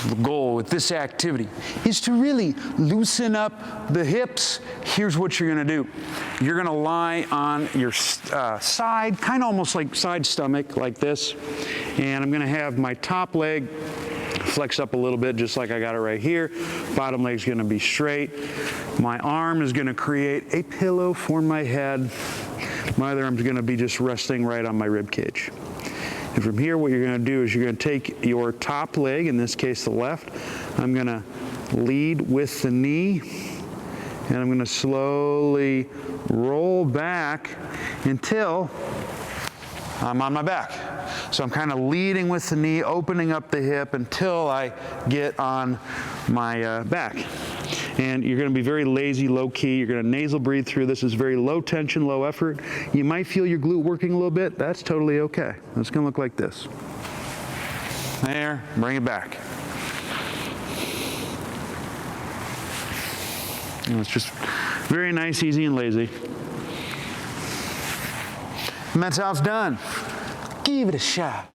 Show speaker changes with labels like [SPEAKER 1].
[SPEAKER 1] The goal with this activity is to really loosen up the hips. Here's what you're gonna do. You're gonna lie on your side, kind of almost like side stomach, like this. And I'm gonna have my top leg flex up a little bit, just like I got it right here. Bottom leg's gonna be straight. My arm is gonna create a pillow for my head. My other arm's gonna be just resting right on my rib cage. And from here, what you're gonna do is you're gonna take your top leg, in this case the left, I'm gonna lead with the knee, and I'm gonna slowly roll back until I'm on my back. So I'm kind of leading with the knee, opening up the hip until I get on my back. And you're gonna be very lazy, low key. You're gonna nasal breathe through this. Is very low tension, low effort. You might feel your glute working a little bit. That's totally okay. It's gonna look like this. There, bring it back. And it's just very nice, easy, and lazy. And that's how it's done. Give it a shot.